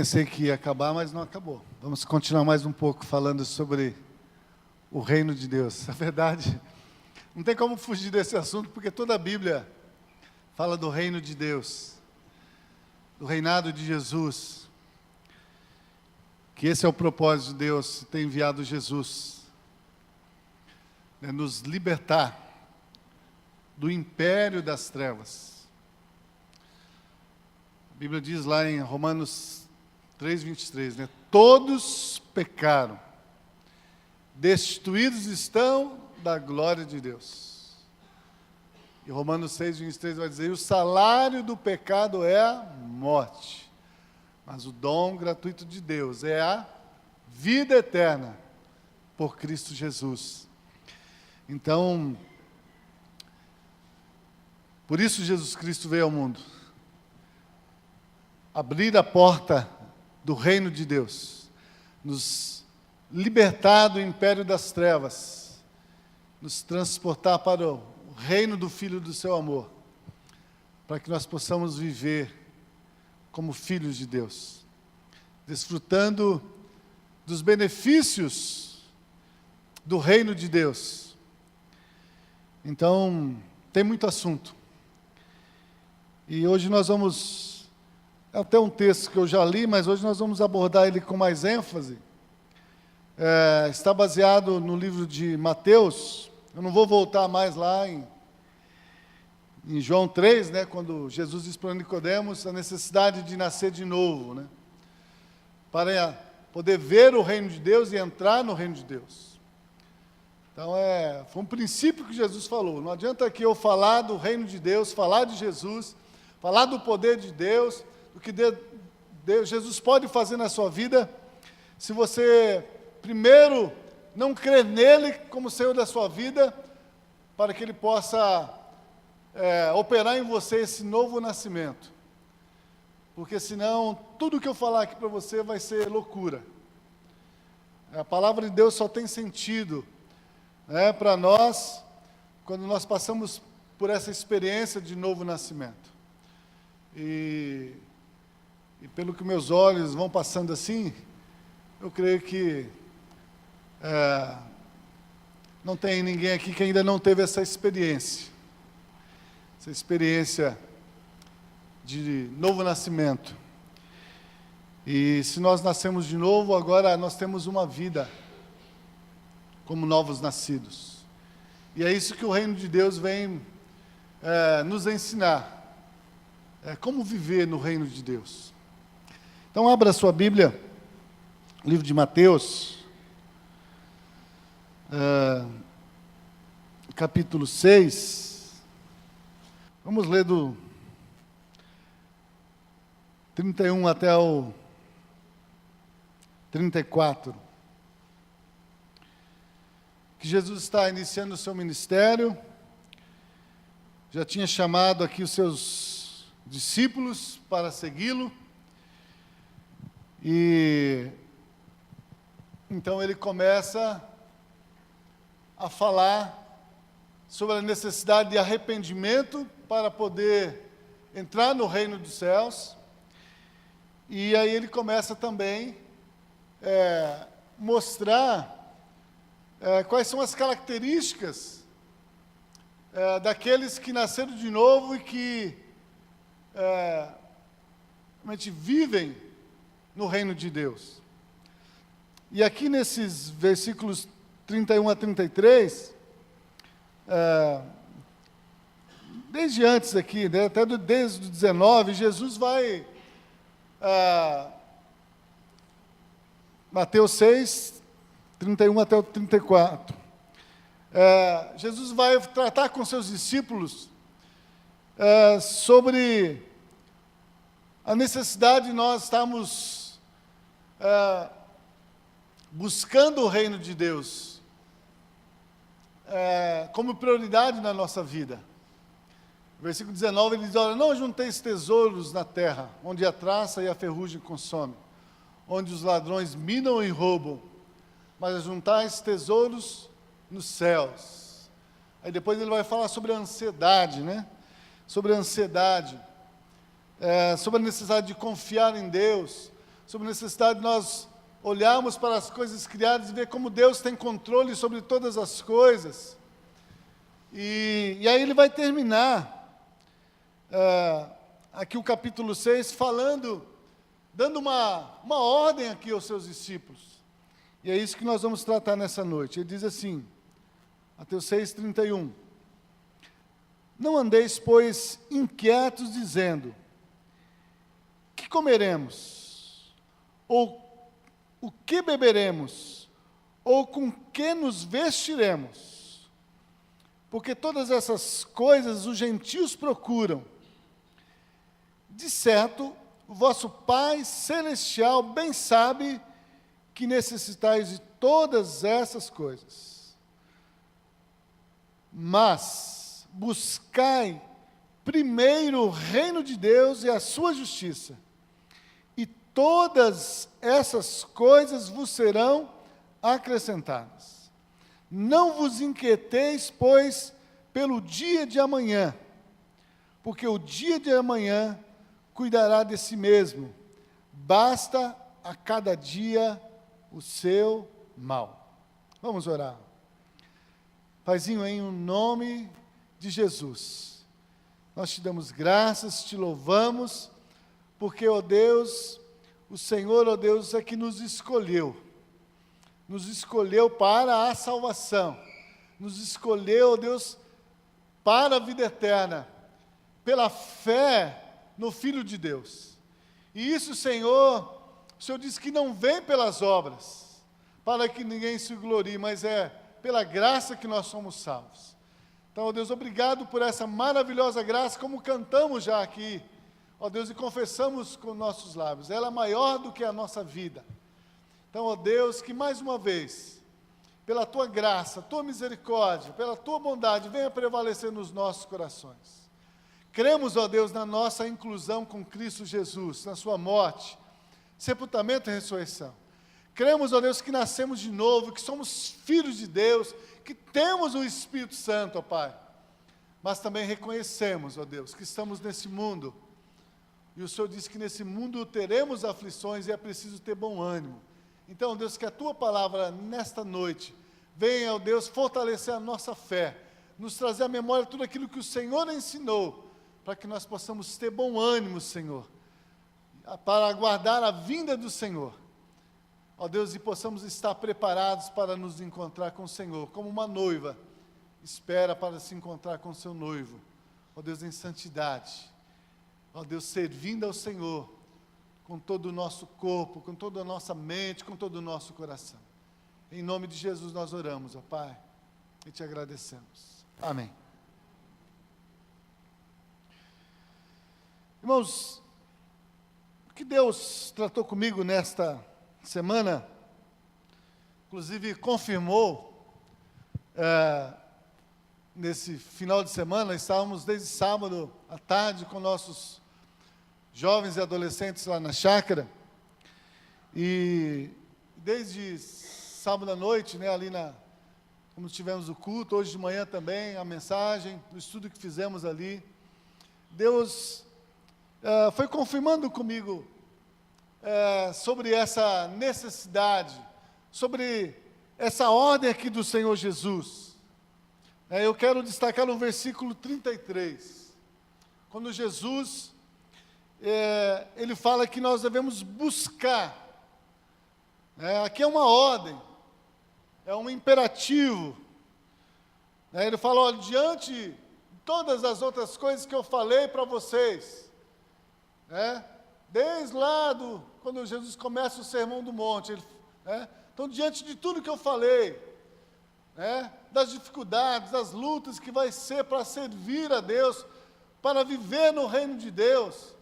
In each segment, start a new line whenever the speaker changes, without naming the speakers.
pensei que ia acabar, mas não acabou. Vamos continuar mais um pouco falando sobre o reino de Deus. Na verdade, não tem como fugir desse assunto, porque toda a Bíblia fala do reino de Deus, do reinado de Jesus, que esse é o propósito de Deus, ter enviado Jesus, nos libertar do império das trevas. A Bíblia diz lá em Romanos 3:23, todos pecaram, destituídos estão da glória de Deus. E Romanos 6:23 vai dizer, o salário do pecado é a morte, mas o dom gratuito de Deus é a vida eterna por Cristo Jesus. Então, por isso Jesus Cristo veio ao mundo, abrir a porta do reino de Deus, nos libertar do império das trevas, nos transportar para o reino do Filho do seu amor, para que nós possamos viver como filhos de Deus, desfrutando dos benefícios do reino de Deus. Então, tem muito assunto. E hoje nós vamos, é até um texto que eu já li, mas hoje nós vamos abordar ele com mais ênfase. Está baseado no livro de Mateus. Eu não vou voltar mais lá em João 3, quando Jesus diz para Nicodemos a necessidade de nascer de novo, para poder ver o reino de Deus e entrar no reino de Deus. Então, foi um princípio que Jesus falou. Não adianta aqui eu falar do reino de Deus, falar de Jesus, falar do poder de Deus, do que Jesus pode fazer na sua vida, se você, primeiro, não crer nele como Senhor da sua vida, para que ele possa operar em você esse novo nascimento. Porque senão, tudo que eu falar aqui para você vai ser loucura. A palavra de Deus só tem sentido para nós, quando nós passamos por essa experiência de novo nascimento. E pelo que meus olhos vão passando assim, eu creio que não tem ninguém aqui que ainda não teve essa experiência de novo nascimento. E se nós nascemos de novo, agora nós temos uma vida como novos nascidos. E é isso que o reino de Deus vem nos ensinar. Como viver no reino de Deus. Então, abra a sua Bíblia, livro de Mateus, capítulo 6. Vamos ler do 31 até o 34. Que Jesus está iniciando o seu ministério, já tinha chamado aqui os seus discípulos para segui-lo, e então ele começa a falar sobre a necessidade de arrependimento para poder entrar no reino dos céus, e aí ele começa também mostrar quais são as características daqueles que nasceram de novo e que realmente vivem no reino de Deus. E aqui nesses versículos 31 a 33, desde antes aqui, até desde o 19, Jesus vai, Mateus 6, 31 até o 34, Jesus vai tratar com seus discípulos sobre a necessidade de nós estarmos buscando o reino de Deus como prioridade na nossa vida. No versículo 19 ele diz, olha, não junteis tesouros na terra, onde a traça e a ferrugem consomem, onde os ladrões minam e roubam, mas juntais tesouros nos céus. Aí depois ele vai falar sobre a ansiedade, sobre a ansiedade, sobre a necessidade de confiar em Deus, sobre a necessidade de nós olharmos para as coisas criadas e ver como Deus tem controle sobre todas as coisas. E aí ele vai terminar aqui o capítulo 6 falando, dando uma ordem aqui aos seus discípulos. E é isso que nós vamos tratar nessa noite. Ele diz assim, Mateus 6:31. Não andeis, pois, inquietos, dizendo, que comeremos? Ou o que beberemos? Ou com que nos vestiremos? Porque todas essas coisas os gentios procuram. De certo, o vosso Pai Celestial bem sabe que necessitais de todas essas coisas. Mas buscai primeiro o reino de Deus e a sua justiça, e todas essas coisas vos serão acrescentadas. Não vos inquieteis, pois, pelo dia de amanhã, porque o dia de amanhã cuidará de si mesmo. Basta a cada dia o seu mal. Vamos orar. Paizinho, em nome de Jesus, nós te damos graças, te louvamos, porque, ó Deus, o Senhor, ó Deus, é que nos escolheu para a salvação, nos escolheu, ó Deus, para a vida eterna, pela fé no Filho de Deus. E isso, Senhor, o Senhor diz que não vem pelas obras, para que ninguém se glorie, mas é pela graça que nós somos salvos. Então, ó Deus, obrigado por essa maravilhosa graça, como cantamos já aqui, ó Deus, e confessamos com nossos lábios. Ela é maior do que a nossa vida. Então, ó Deus, que mais uma vez, pela Tua graça, Tua misericórdia, pela Tua bondade, venha prevalecer nos nossos corações. Cremos, ó Deus, na nossa inclusão com Cristo Jesus, na Sua morte, sepultamento e ressurreição. Cremos, ó Deus, que nascemos de novo, que somos filhos de Deus, que temos o Espírito Santo, ó Pai. Mas também reconhecemos, ó Deus, que estamos nesse mundo. E o Senhor disse que nesse mundo teremos aflições e é preciso ter bom ânimo. Então, Deus, que a Tua palavra nesta noite venha, ó Deus, fortalecer a nossa fé, nos trazer à memória tudo aquilo que o Senhor ensinou, para que nós possamos ter bom ânimo, Senhor, para aguardar a vinda do Senhor. Ó Deus, e possamos estar preparados para nos encontrar com o Senhor, como uma noiva espera para se encontrar com seu noivo. Ó Deus, em santidade. Ó Deus, servindo ao Senhor com todo o nosso corpo, com toda a nossa mente, com todo o nosso coração. Em nome de Jesus nós oramos, ó Pai, e te agradecemos. Amém. Irmãos, o que Deus tratou comigo nesta semana, inclusive confirmou, nesse final de semana, estávamos desde sábado à tarde com nossos jovens e adolescentes lá na chácara, e desde sábado à noite, né, ali como tivemos o culto, hoje de manhã também, a mensagem, o estudo que fizemos ali, Deus foi confirmando comigo sobre essa necessidade, sobre essa ordem aqui do Senhor Jesus. Eu quero destacar no versículo 33, quando Jesus, ele fala que nós devemos buscar. Aqui é uma ordem, é um imperativo. Ele fala, olha, diante de todas as outras coisas que eu falei para vocês, desde lá quando Jesus começa o Sermão do Monte, então diante de tudo que eu falei, das dificuldades, das lutas que vai ser para servir a Deus, para viver no reino de Deus,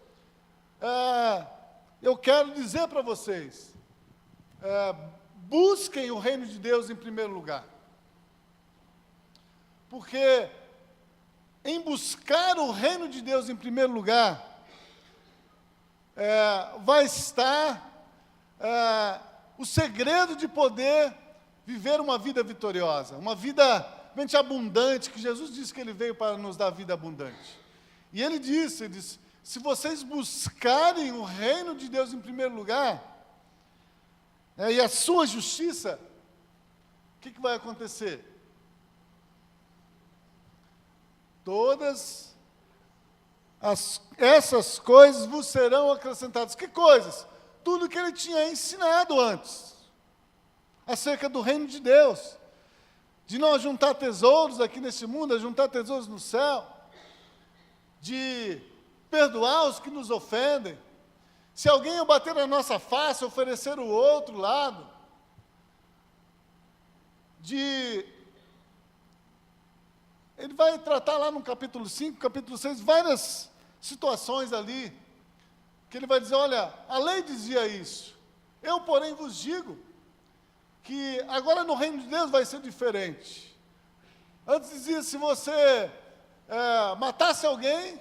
eu quero dizer para vocês, busquem o reino de Deus em primeiro lugar, porque em buscar o reino de Deus em primeiro lugar, vai estar o segredo de poder viver uma vida vitoriosa, uma vida realmente abundante, que Jesus disse que Ele veio para nos dar vida abundante. E Ele disse, se vocês buscarem o reino de Deus em primeiro lugar, né, e a sua justiça, o que vai acontecer? Todas essas coisas vos serão acrescentadas. Que coisas? Tudo que ele tinha ensinado antes, acerca do reino de Deus, de não juntar tesouros aqui nesse mundo, a juntar tesouros no céu, de perdoar os que nos ofendem. Se alguém bater na nossa face, oferecer o outro lado, ele vai tratar lá no capítulo 5, capítulo 6, várias situações ali, que ele vai dizer, olha, a lei dizia isso, eu, porém, vos digo, que agora no reino de Deus vai ser diferente. Antes dizia, se você matasse alguém,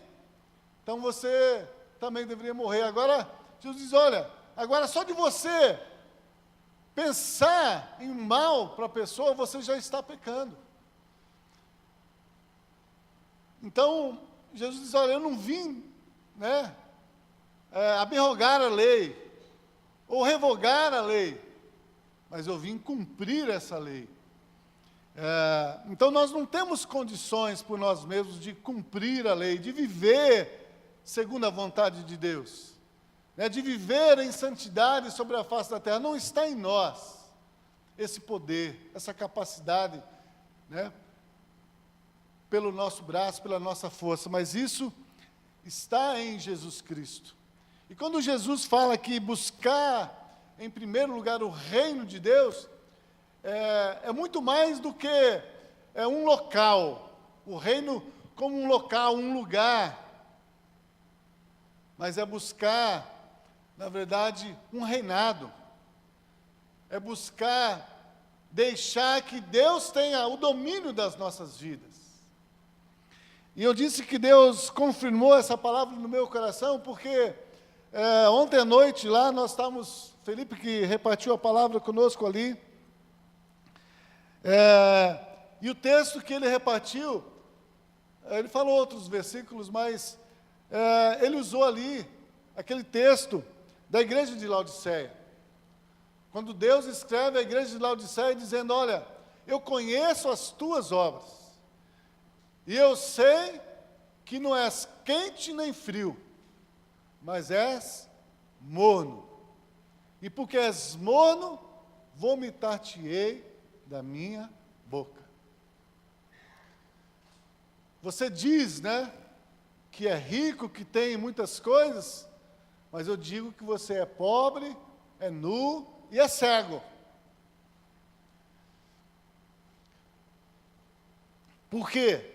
então você também deveria morrer. Agora, Jesus diz, olha, agora só de você pensar em mal para a pessoa, você já está pecando. Então, Jesus diz, olha, eu não vim, né, abrogar a lei, ou revogar a lei, mas eu vim cumprir essa lei. Então, nós não temos condições por nós mesmos de cumprir a lei, de viver segundo a vontade de Deus, né, de viver em santidade sobre a face da terra. Não está em nós esse poder, essa capacidade, né, pelo nosso braço, pela nossa força, mas isso está em Jesus Cristo. E quando Jesus fala que buscar, em primeiro lugar, o reino de Deus, é muito mais do que um local, o reino como um local, um lugar, mas é buscar, na verdade, um reinado, é buscar deixar que Deus tenha o domínio das nossas vidas. E eu disse que Deus confirmou essa palavra no meu coração, porque ontem à noite lá nós estávamos, Felipe que repartiu a palavra conosco ali, e o texto que ele repartiu, ele falou outros versículos, mas ele usou ali aquele texto da igreja de Laodiceia. Quando Deus escreve à igreja de Laodiceia dizendo, olha, eu conheço as tuas obras, e eu sei que não és quente nem frio, mas és morno. E porque és morno, vomitar-te-ei da minha boca. Você diz, né, que é rico, que tem muitas coisas, mas eu digo que você é pobre, é nu e é cego. Por quê?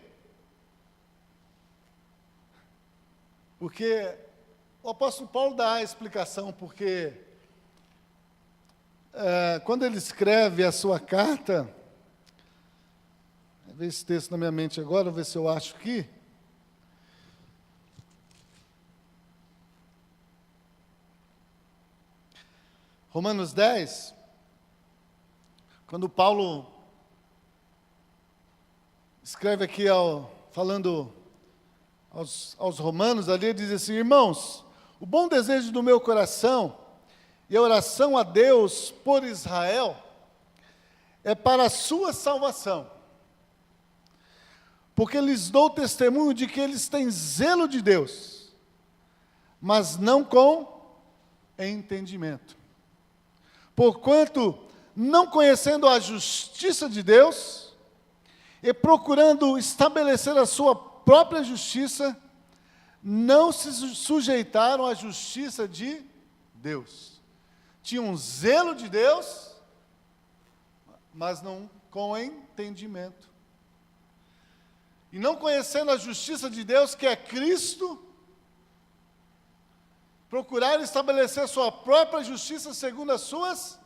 Porque o apóstolo Paulo dá a explicação, porque quando ele escreve a sua carta, vou ver esse texto na minha mente agora, vou ver se eu acho aqui. Romanos 10, quando Paulo escreve aqui, falando aos romanos, ali ele diz assim, irmãos, o bom desejo do meu coração e a oração a Deus por Israel é para a sua salvação, porque lhes dou testemunho de que eles têm zelo de Deus, mas não com entendimento. Porquanto, não conhecendo a justiça de Deus e procurando estabelecer a sua própria justiça, não se sujeitaram à justiça de Deus. Tinham zelo de Deus, mas não com entendimento. E não conhecendo a justiça de Deus, que é Cristo, procuraram estabelecer sua própria justiça segundo as suas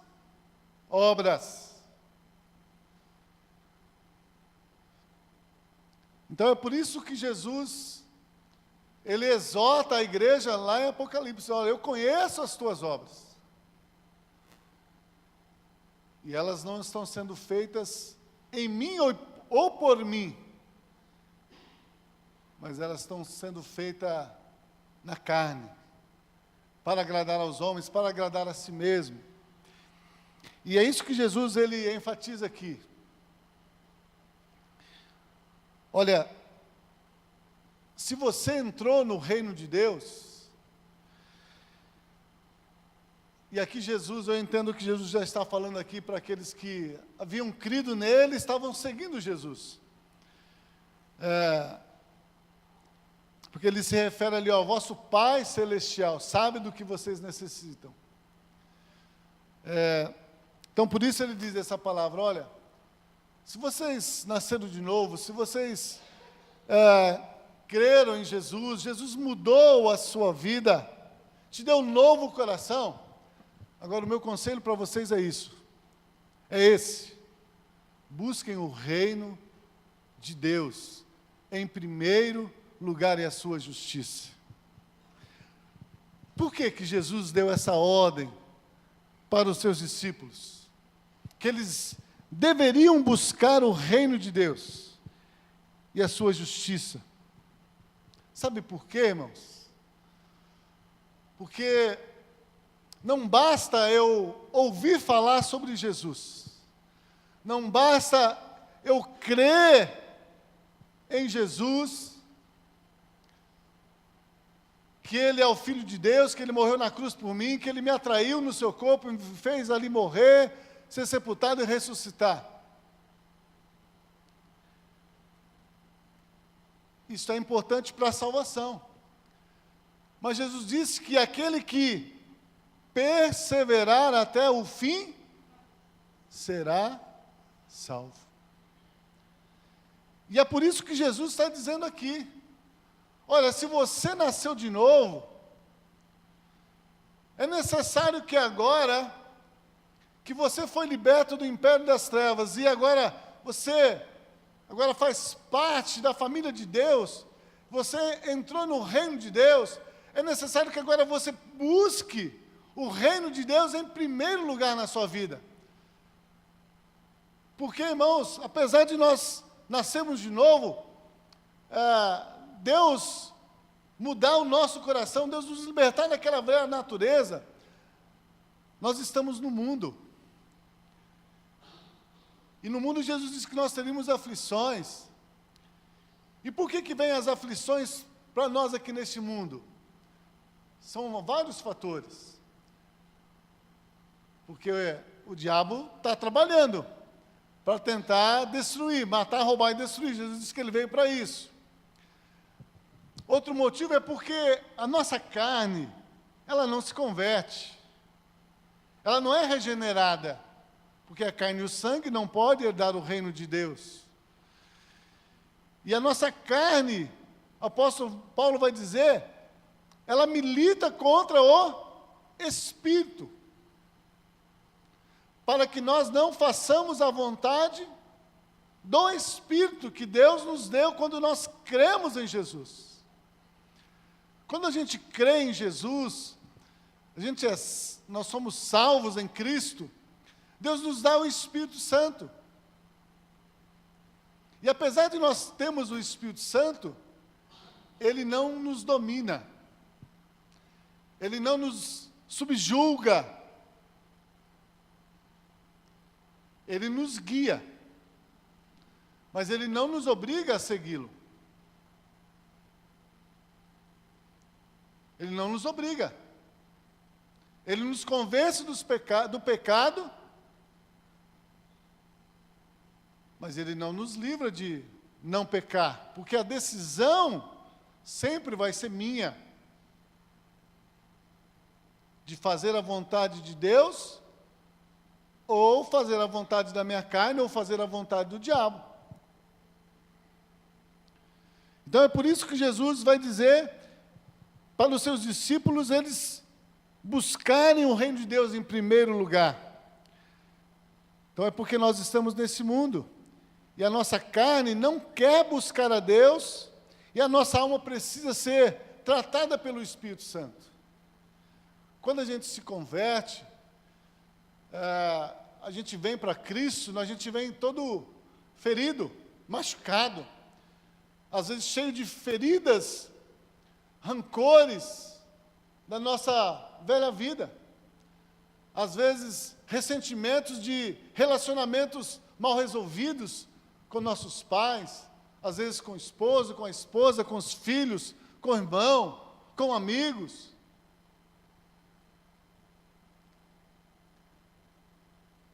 obras. Então é por isso que Jesus, ele exorta a igreja lá em Apocalipse, olha, eu conheço as tuas obras. E elas não estão sendo feitas em mim ou por mim, mas elas estão sendo feitas na carne, para agradar aos homens, para agradar a si mesmo. E é isso que Jesus ele enfatiza aqui. Olha, se você entrou no reino de Deus, e aqui Jesus, eu entendo que Jesus já está falando aqui para aqueles que haviam crido nele, estavam seguindo Jesus. Porque ele se refere ali ao vosso Pai Celestial, sabe do que vocês necessitam. Então, por isso ele diz essa palavra, olha, se vocês nasceram de novo, se vocês creram em Jesus, Jesus mudou a sua vida, te deu um novo coração. Agora, o meu conselho para vocês é isso, é esse: busquem o reino de Deus em primeiro lugar e a sua justiça. Por que que Jesus deu essa ordem para os seus discípulos? Que eles deveriam buscar o reino de Deus e a sua justiça. Sabe por quê, irmãos? Porque não basta eu ouvir falar sobre Jesus, não basta eu crer em Jesus, que Ele é o Filho de Deus, que Ele morreu na cruz por mim, que Ele me atraiu no seu corpo, me fez ali morrer, ser sepultado e ressuscitar. Isso é importante para a salvação. Mas Jesus disse que aquele que perseverar até o fim, será salvo. E é por isso que Jesus está dizendo aqui, olha, se você nasceu de novo, é necessário que agora, que você foi liberto do império das trevas, e agora você faz parte da família de Deus, você entrou no reino de Deus, é necessário que agora você busque o reino de Deus em primeiro lugar na sua vida. Porque, irmãos, apesar de nós nascermos de novo, Deus mudar o nosso coração, Deus nos libertar daquela velha natureza, nós estamos no mundo. E no mundo Jesus disse que nós teríamos aflições. E por que vem as aflições para nós aqui neste mundo? São vários fatores. Porque o diabo está trabalhando para tentar destruir, matar, roubar e destruir. Jesus disse que ele veio para isso. Outro motivo é porque a nossa carne, ela não se converte. Ela não é regenerada. Porque a carne e o sangue não podem herdar o reino de Deus. E a nossa carne, o apóstolo Paulo vai dizer, ela milita contra o Espírito, para que nós não façamos a vontade do Espírito que Deus nos deu quando nós cremos em Jesus. Quando a gente crê em Jesus, nós somos salvos em Cristo, Deus nos dá o Espírito Santo. E apesar de nós termos o Espírito Santo, Ele não nos domina, Ele não nos subjuga, Ele nos guia, mas Ele não nos obriga a segui-lo. Ele não nos obriga. Ele nos convence do pecado, mas Ele não nos livra de não pecar, porque a decisão sempre vai ser minha, de fazer a vontade de Deus, ou fazer a vontade da minha carne, ou fazer a vontade do diabo. Então é por isso que Jesus vai dizer para os seus discípulos, eles buscarem o reino de Deus em primeiro lugar. Então é porque nós estamos nesse mundo, e a nossa carne não quer buscar a Deus, e a nossa alma precisa ser tratada pelo Espírito Santo. Quando a gente se converte, a gente vem para Cristo, a gente vem todo ferido, machucado, às vezes cheio de feridas, rancores da nossa velha vida. às vezes, ressentimentos de relacionamentos mal resolvidos com nossos pais, às vezes com o esposo, com a esposa, com os filhos, com o irmão, com amigos.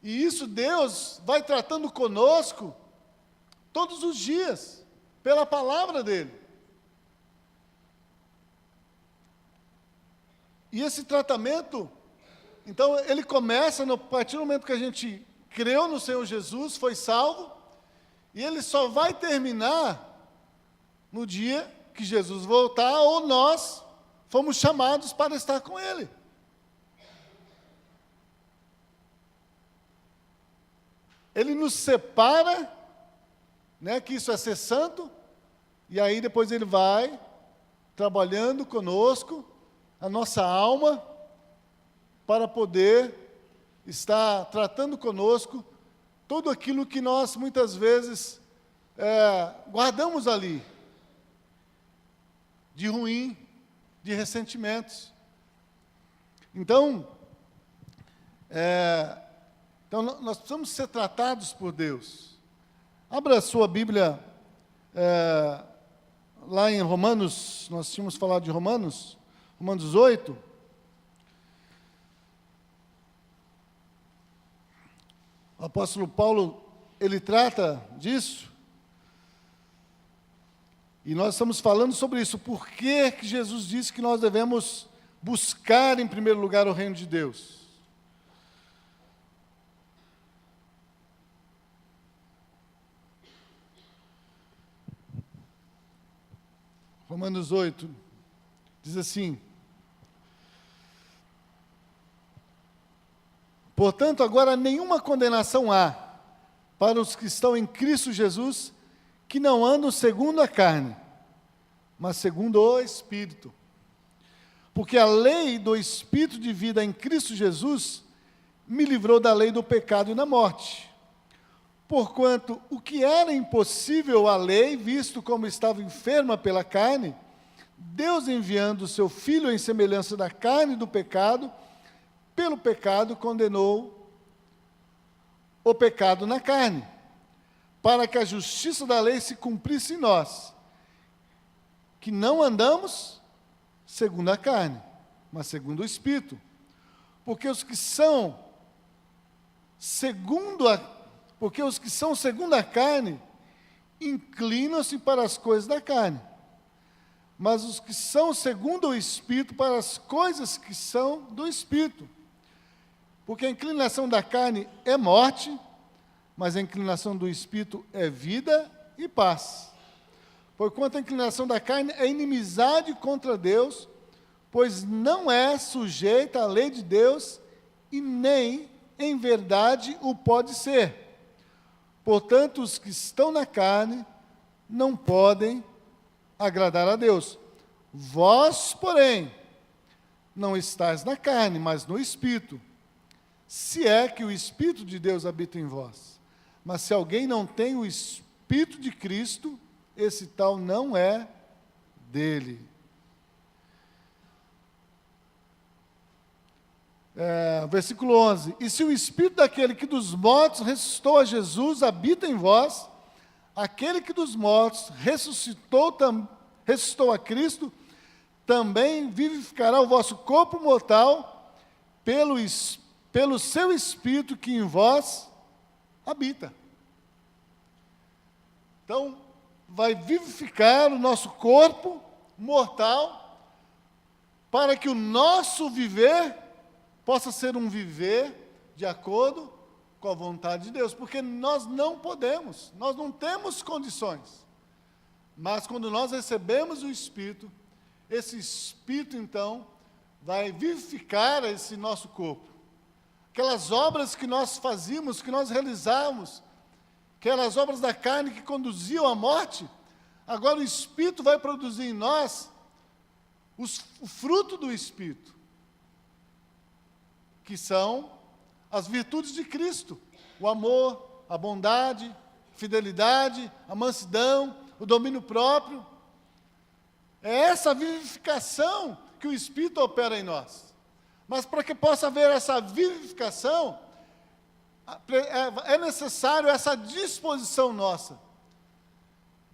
E isso Deus vai tratando conosco todos os dias, pela palavra dEle. E esse tratamento, então, ele começa a partir do momento que a gente creu no Senhor Jesus, foi salvo, e ele só vai terminar no dia que Jesus voltar, ou nós fomos chamados para estar com Ele. Ele nos separa, né, que isso é ser santo, e aí depois Ele vai trabalhando conosco, a nossa alma, para poder estar tratando conosco tudo aquilo que nós muitas vezes guardamos ali, de ruim, de ressentimentos. Então, nós precisamos ser tratados por Deus. Abra a sua Bíblia, lá em Romanos, nós tínhamos falado de Romanos 8. O apóstolo Paulo, ele trata disso, e nós estamos falando sobre isso. Por que Jesus disse que nós devemos buscar em primeiro lugar o reino de Deus? Romanos 8, diz assim: portanto, agora nenhuma condenação há para os que estão em Cristo Jesus, que não andam segundo a carne, mas segundo o Espírito. Porque a lei do Espírito de vida em Cristo Jesus me livrou da lei do pecado e da morte. Porquanto o que era impossível à lei, visto como estava enferma pela carne, Deus, enviando o seu Filho em semelhança da carne do pecado, pelo pecado condenou o pecado na carne, para que a justiça da lei se cumprisse em nós, que não andamos segundo a carne, mas segundo o Espírito. Porque os que são segundo a carne inclinam-se para as coisas da carne, mas os que são segundo o Espírito para as coisas que são do Espírito. Porque a inclinação da carne é morte, mas a inclinação do Espírito é vida e paz. Porquanto a inclinação da carne é inimizade contra Deus, pois não é sujeita à lei de Deus e nem, em verdade, o pode ser. Portanto, os que estão na carne não podem agradar a Deus. Vós, porém, não estáis na carne, mas no Espírito, se é que o Espírito de Deus habita em vós. Mas se alguém não tem o Espírito de Cristo, esse tal não é dele. Versículo 11: e se o Espírito daquele que dos mortos ressuscitou a Jesus habita em vós, aquele que dos mortos ressuscitou a Cristo, também vivificará o vosso corpo mortal pelo seu Espírito que em vós habita. Então, vai vivificar o nosso corpo mortal, para que o nosso viver possa ser um viver de acordo com a vontade de Deus, porque nós não podemos, nós não temos condições. Mas quando nós recebemos o Espírito, esse Espírito então vai vivificar esse nosso corpo. Aquelas obras que nós fazíamos, que nós realizávamos, aquelas obras da carne que conduziam à morte, agora o Espírito vai produzir em nós o fruto do Espírito, que são as virtudes de Cristo: o amor, a bondade, a fidelidade, a mansidão, o domínio próprio. É essa vivificação que o Espírito opera em nós. Mas para que possa haver essa vivificação, é necessário essa disposição nossa,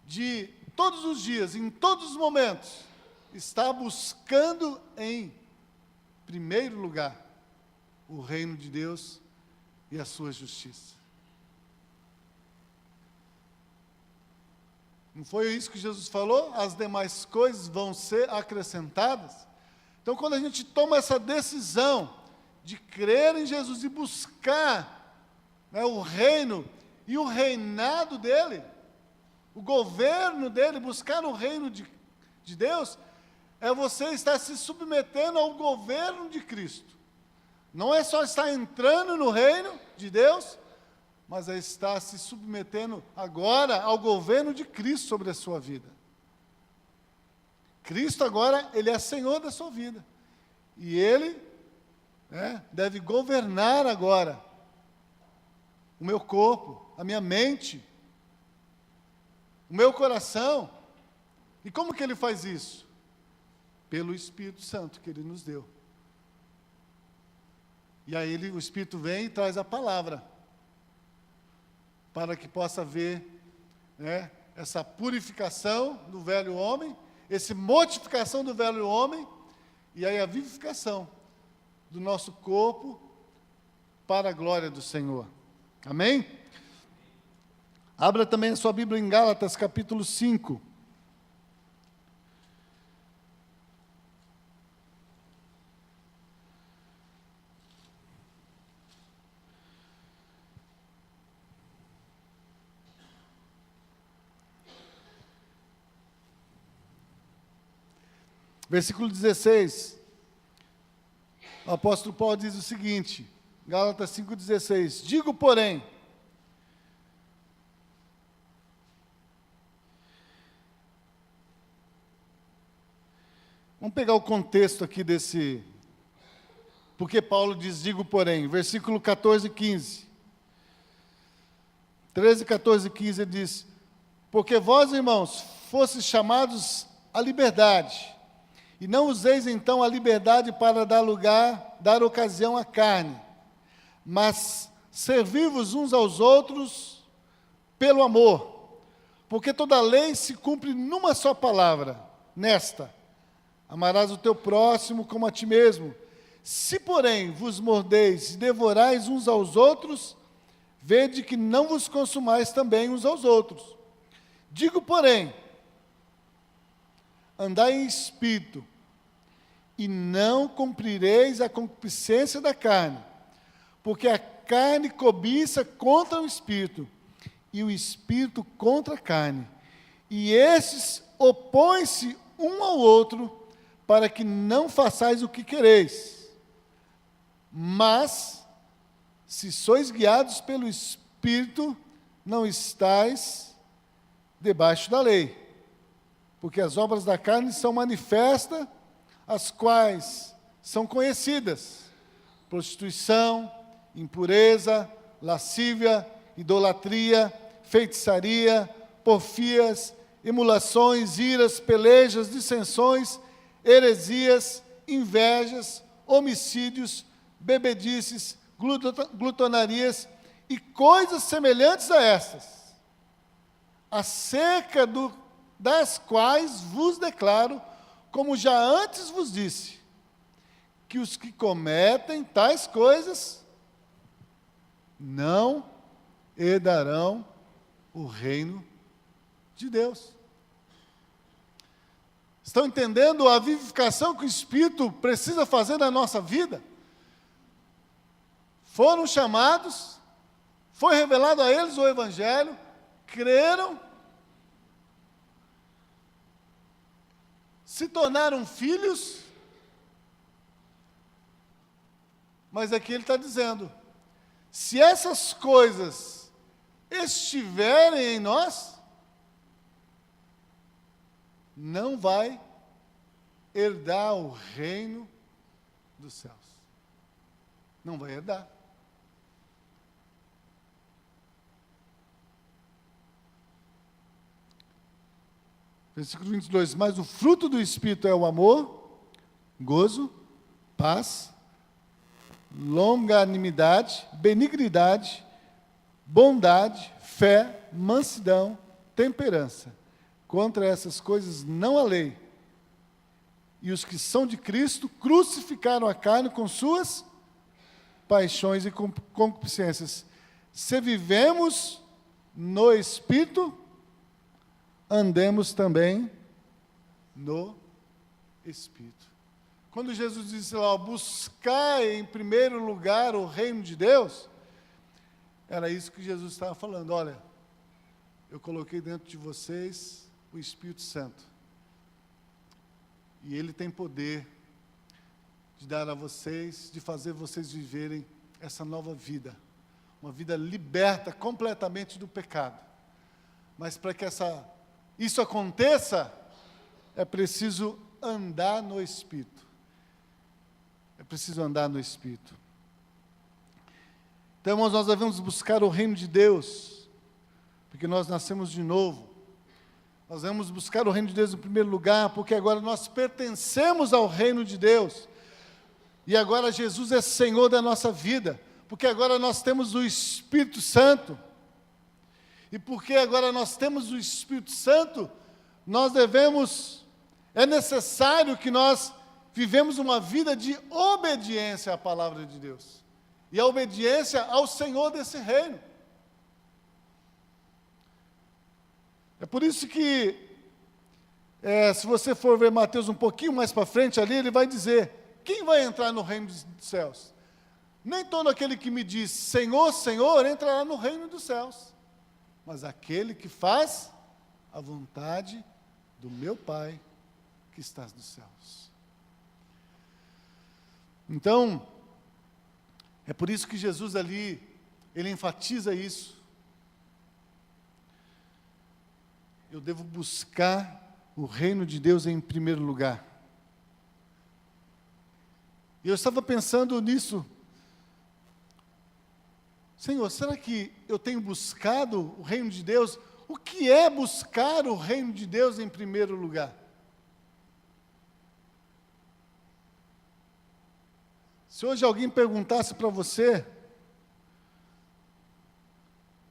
de todos os dias, em todos os momentos, estar buscando em primeiro lugar o reino de Deus e a sua justiça. Não foi isso que Jesus falou? As demais coisas vão ser acrescentadas. Então, quando a gente toma essa decisão de crer em Jesus e buscar, né, o reino e o reinado dele, o governo dele, buscar o reino de Deus, é você estar se submetendo ao governo de Cristo. Não é só estar entrando no reino de Deus, mas é estar se submetendo agora ao governo de Cristo sobre a sua vida. Cristo agora, Ele é Senhor da sua vida. E Ele, né, deve governar agora o meu corpo, a minha mente, o meu coração. E como que Ele faz isso? Pelo Espírito Santo que Ele nos deu. E aí o Espírito vem e traz a palavra, para que possa haver, né, essa purificação do velho homem, essa mortificação do velho homem, e aí a vivificação do nosso corpo para a glória do Senhor. Amém? Abra também a sua Bíblia em Gálatas, capítulo 5. Versículo 16, o apóstolo Paulo diz o seguinte, Gálatas 5,16, digo, porém, vamos pegar o contexto aqui desse, porque Paulo diz, digo, porém, versículo 14 e 15, 13, 14 e 15, ele diz, porque vós, irmãos, fostes chamados à liberdade, e não useis então a liberdade para dar ocasião à carne, mas servi-vos uns aos outros pelo amor, porque toda a lei se cumpre numa só palavra, nesta, amarás o teu próximo como a ti mesmo. Se, porém, vos mordeis e devorais uns aos outros, vede que não vos consumais também uns aos outros. Digo, porém, andai em espírito, e não cumprireis a concupiscência da carne, porque a carne cobiça contra o espírito, e o espírito contra a carne, e estes opõem-se um ao outro, para que não façais o que quereis. Mas, se sois guiados pelo Espírito, não estáis debaixo da lei. Porque as obras da carne são manifestas, as quais são conhecidas: prostituição, impureza, lascívia, idolatria, feitiçaria, porfias, emulações, iras, pelejas, dissensões, heresias, invejas, homicídios, bebedices, glutonarias e coisas semelhantes a estas, acerca das quais vos declaro, como já antes vos disse, que os que cometem tais coisas não herdarão o reino de Deus. Estão entendendo a vivificação que o Espírito precisa fazer na nossa vida? Foram chamados, foi revelado a eles o Evangelho, creram, se tornaram filhos, mas aqui ele está dizendo, se essas coisas estiverem em nós, não vai herdar o reino dos céus. Não vai herdar. Versículo 22, mas o fruto do Espírito é o amor, gozo, paz, longanimidade, benignidade, bondade, fé, mansidão, temperança. Contra essas coisas não há lei. E os que são de Cristo crucificaram a carne com suas paixões e concupiscências. Se vivemos no Espírito, andemos também no Espírito. Quando Jesus disse lá, buscai em primeiro lugar o reino de Deus, era isso que Jesus estava falando. Olha, eu coloquei dentro de vocês o Espírito Santo. E Ele tem poder de dar a vocês, de fazer vocês viverem essa nova vida. Uma vida liberta completamente do pecado. Mas para que isso aconteça, é preciso andar no Espírito. É preciso andar no Espírito. Então, irmãos, nós devemos buscar o reino de Deus, porque nós nascemos de novo. Nós devemos buscar o reino de Deus em primeiro lugar, porque agora nós pertencemos ao reino de Deus. E agora Jesus é Senhor da nossa vida, porque agora nós temos o Espírito Santo. E porque agora nós temos o Espírito Santo, é necessário que nós vivemos uma vida de obediência à palavra de Deus. E a obediência ao Senhor desse reino. É por isso que, se você for ver Mateus um pouquinho mais para frente ali, ele vai dizer, quem vai entrar no reino dos céus? Nem todo aquele que me diz, Senhor, Senhor, entrará no reino dos céus, mas aquele que faz a vontade do meu Pai que está nos céus. Então, é por isso que Jesus ali, ele enfatiza isso. Eu devo buscar o reino de Deus em primeiro lugar. E eu estava pensando nisso. Senhor, será que eu tenho buscado o reino de Deus? O que é buscar o reino de Deus em primeiro lugar? Se hoje alguém perguntasse para você,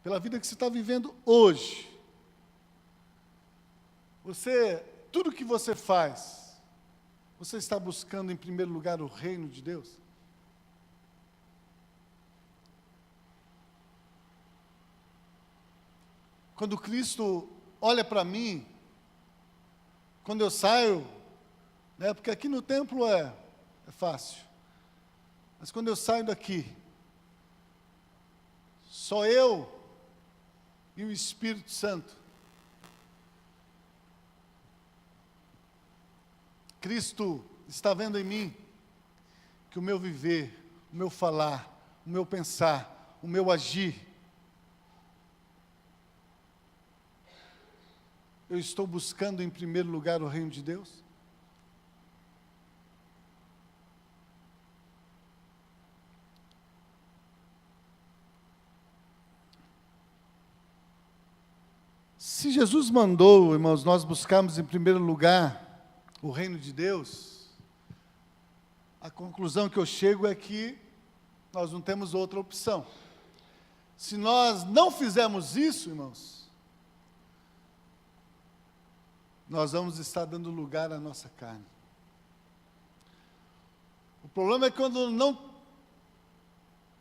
pela vida que você está vivendo hoje, tudo que você faz, você está buscando em primeiro lugar o reino de Deus? Quando Cristo olha para mim, quando eu saio, porque aqui no templo é fácil, mas quando eu saio daqui, só eu e o Espírito Santo. Cristo está vendo em mim que o meu viver, o meu falar, o meu pensar, o meu agir, eu estou buscando em primeiro lugar o reino de Deus? Se Jesus mandou, irmãos, nós buscarmos em primeiro lugar o reino de Deus, a conclusão que eu chego é que nós não temos outra opção. Se nós não fizermos isso, irmãos, nós vamos estar dando lugar à nossa carne. O problema é quando não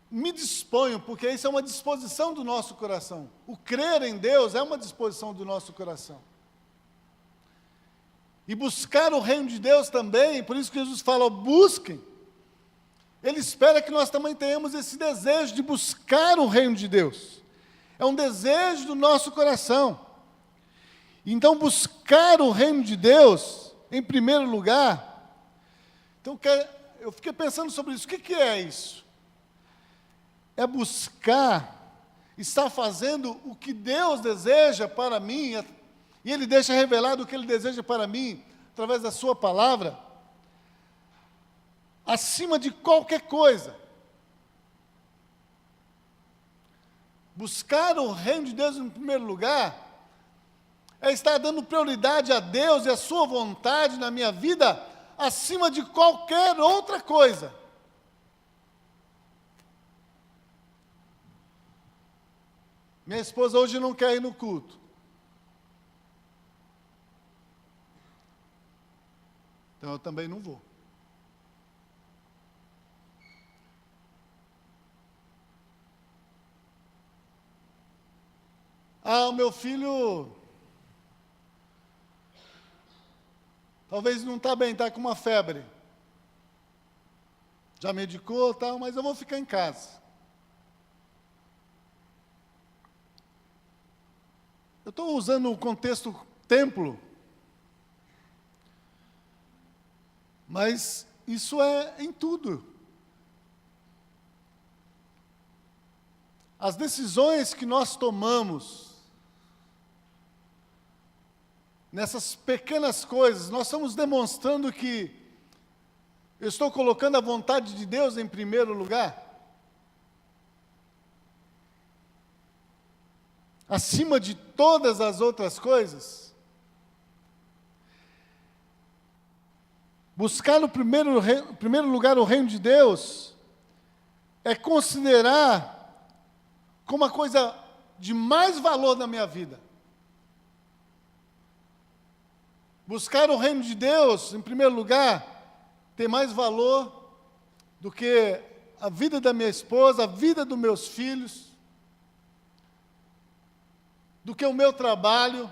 me disponho, porque isso é uma disposição do nosso coração. O crer em Deus é uma disposição do nosso coração. E buscar o reino de Deus também, por isso que Jesus fala, busquem. Ele espera que nós também tenhamos esse desejo de buscar o reino de Deus. É um desejo do nosso coração. Então, buscar o reino de Deus, em primeiro lugar, então eu fiquei pensando sobre isso. O que é isso? É buscar, estar fazendo o que Deus deseja para mim, e Ele deixa revelado o que Ele deseja para mim, através da sua palavra, acima de qualquer coisa. Buscar o reino de Deus em primeiro lugar, é estar dando prioridade a Deus e a sua vontade na minha vida, acima de qualquer outra coisa. Minha esposa hoje não quer ir no culto. Então eu também não vou. Ah, o meu filho talvez não está bem, está com uma febre. Já medicou, tal, mas eu vou ficar em casa. Eu estou usando o contexto templo, mas isso é em tudo. As decisões que nós tomamos, nessas pequenas coisas, nós estamos demonstrando que eu estou colocando a vontade de Deus em primeiro lugar, acima de todas as outras coisas. Buscar no primeiro lugar o reino de Deus é considerar como a coisa de mais valor na minha vida. Buscar o reino de Deus, em primeiro lugar, tem mais valor do que a vida da minha esposa, a vida dos meus filhos, do que o meu trabalho,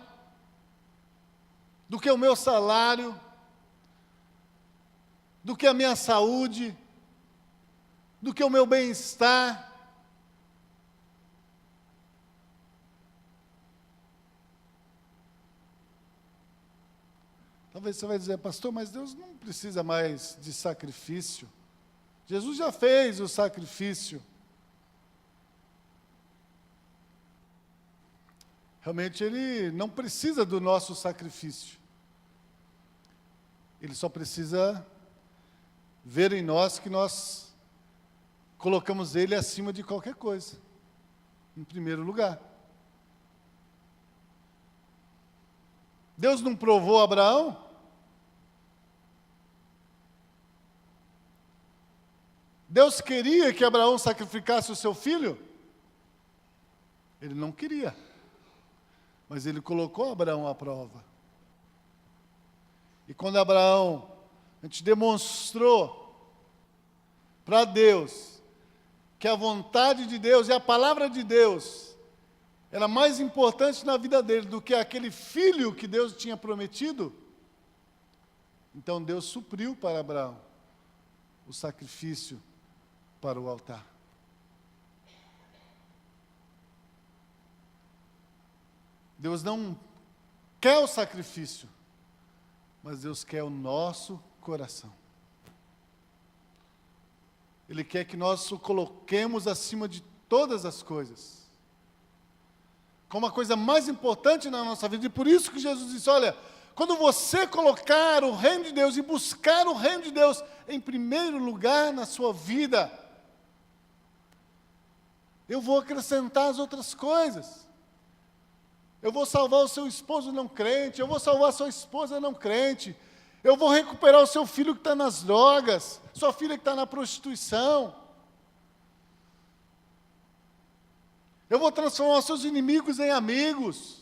do que o meu salário, do que a minha saúde, do que o meu bem-estar. Talvez você vai dizer, pastor, mas Deus não precisa mais de sacrifício. Jesus já fez o sacrifício. Realmente Ele não precisa do nosso sacrifício. Ele só precisa ver em nós que nós colocamos Ele acima de qualquer coisa, em primeiro lugar. Deus não provou Abraão? Deus queria que Abraão sacrificasse o seu filho? Ele não queria. Mas ele colocou Abraão à prova. E quando Abraão, a gente demonstrou para Deus que a vontade de Deus e a palavra de Deus era mais importante na vida dele do que aquele filho que Deus tinha prometido, então Deus supriu para Abraão o sacrifício para o altar. Deus não quer o sacrifício, mas Deus quer o nosso coração. Ele quer que nós o coloquemos acima de todas as coisas, como a coisa mais importante na nossa vida. E por isso que Jesus disse, olha, quando você colocar o reino de Deus e buscar o reino de Deus em primeiro lugar na sua vida, eu vou acrescentar as outras coisas. Eu vou salvar o seu esposo não crente, eu vou salvar a sua esposa não crente, eu vou recuperar o seu filho que está nas drogas, sua filha que está na prostituição. Eu vou transformar os seus inimigos em amigos.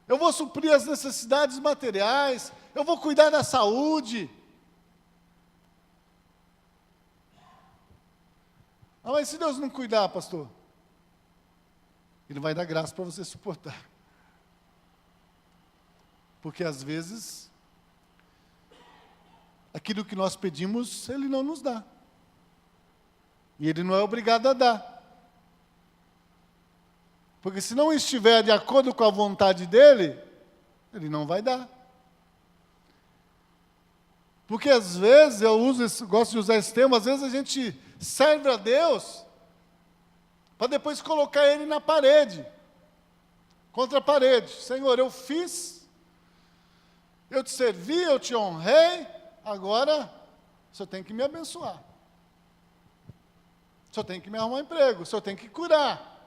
Eu vou suprir as necessidades materiais, eu vou cuidar da saúde. Ah, mas se Deus não cuidar, pastor? Ele vai dar graça para você suportar. Porque às vezes, aquilo que nós pedimos, Ele não nos dá. E Ele não é obrigado a dar. Porque se não estiver de acordo com a vontade dEle, Ele não vai dar. Porque às vezes, gosto de usar esse termo, às vezes a gente serve a Deus para depois colocar Ele na parede, contra a parede. Senhor, eu fiz, eu te servi, eu te honrei, agora o Senhor tem que me abençoar. O Senhor tem que me arrumar um emprego, o Senhor tem que curar,